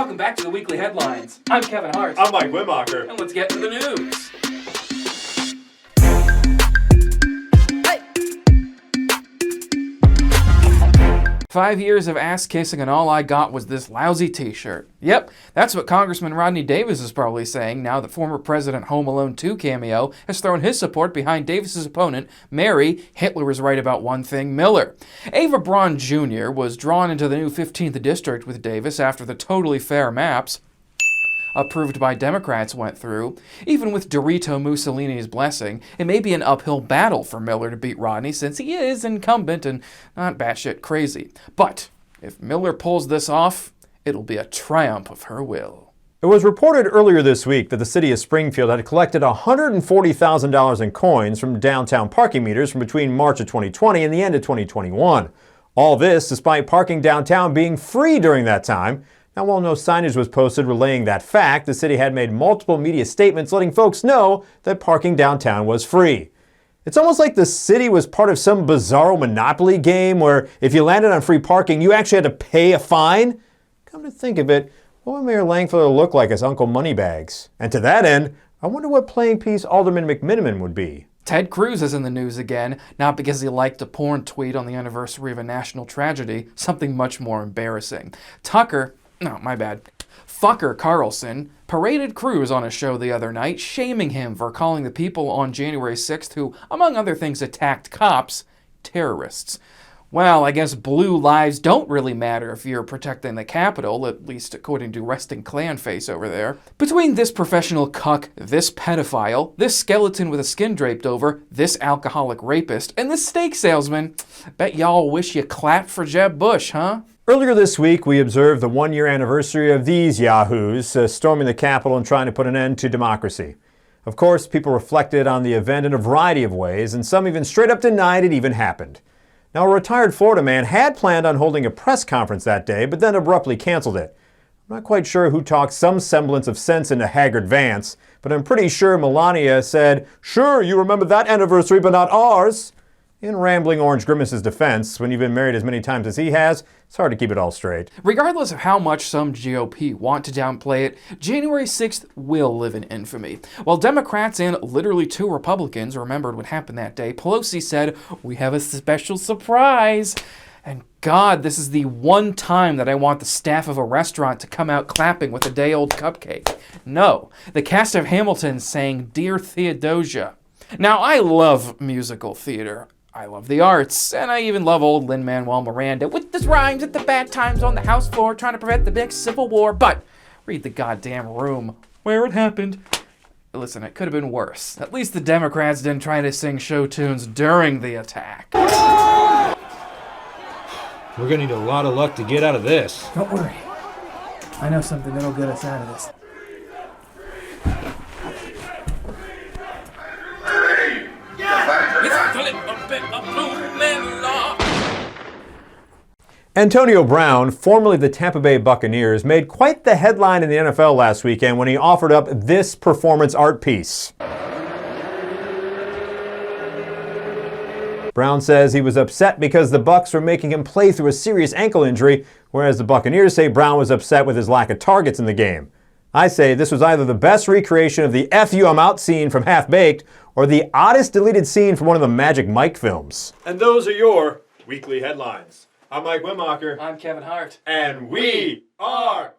Welcome back to the Weekly Headlines. I'm Kevin Hart. I'm Mike Wimmacher. And let's get to the news. 5 years of ass kissing and all I got was this lousy t-shirt. Yep, that's what Congressman Rodney Davis is probably saying now that former President Home Alone 2 Cameo has thrown his support behind Davis's opponent, Mary, Hitler was right about one thing, Miller. Ava Braun Jr. was drawn into the new 15th District with Davis after the totally fair maps approved by Democrats went through. Even with Dorito Mussolini's blessing, it may be an uphill battle for Miller to beat Rodney since he is incumbent and not batshit crazy. But if Miller pulls this off, it'll be a triumph of her will. It was reported earlier this week that the city of Springfield had collected $140,000 in coins from downtown parking meters from between March of 2020 and the end of 2021. All this despite parking downtown being free during that time. Now, while no signage was posted relaying that fact, the city had made multiple media statements letting folks know that parking downtown was free. It's almost like the city was part of some bizarro Monopoly game where if you landed on free parking, you actually had to pay a fine. Come to think of it, what would Mayor Langfeller look like as Uncle Moneybags? And to that end, I wonder what playing piece Alderman McMiniman would be. Ted Cruz is in the news again, not because he liked a porn tweet on the anniversary of a national tragedy, something much more embarrassing. Fucker Carlson paraded Cruz on a show the other night, shaming him for calling the people on January 6th who, among other things, attacked cops, terrorists. Well, I guess blue lives don't really matter if you're protecting the Capitol, at least according to resting Klan face over there. Between this professional cuck, this pedophile, this skeleton with a skin draped over, this alcoholic rapist, and this steak salesman, bet y'all wish you clapped for Jeb Bush, huh? Earlier this week, we observed the one-year anniversary of these yahoos storming the Capitol and trying to put an end to democracy. Of course, people reflected on the event in a variety of ways, and some even straight up denied it even happened. Now, a retired Florida man had planned on holding a press conference that day, but then abruptly canceled it. I'm not quite sure who talked some semblance of sense into Haggard Vance, but I'm pretty sure Melania said, "Sure, you remember that anniversary, but not ours." In rambling Orange Grimace's defense, when you've been married as many times as he has, it's hard to keep it all straight. Regardless of how much some GOP want to downplay it, January 6th will live in infamy. While Democrats and literally 2 Republicans remembered what happened that day, Pelosi said, "We have a special surprise." And God, this is the one time that I want the staff of a restaurant to come out clapping with a day-old cupcake. No, the cast of Hamilton sang Dear Theodosia. Now, I love musical theater. I love the arts, and I even love old Lin-Manuel Miranda with his rhymes at the bad times on the house floor trying to prevent the next civil war, but read the goddamn room where it happened. Listen, it could have been worse. At least the Democrats didn't try to sing show tunes during the attack. We're gonna need a lot of luck to get out of this. Don't worry. I know something that'll get us out of this. Antonio Brown, formerly the Tampa Bay Buccaneers, made quite the headline in the NFL last weekend when he offered up this performance art piece. Brown says he was upset because the Bucs were making him play through a serious ankle injury, whereas the Buccaneers say Brown was upset with his lack of targets in the game. I say this was either the best recreation of the F you I'm out scene from Half-Baked or the oddest deleted scene from one of the Magic Mike films. And those are your weekly headlines. I'm Mike Wimmacher. I'm Kevin Hart. And we are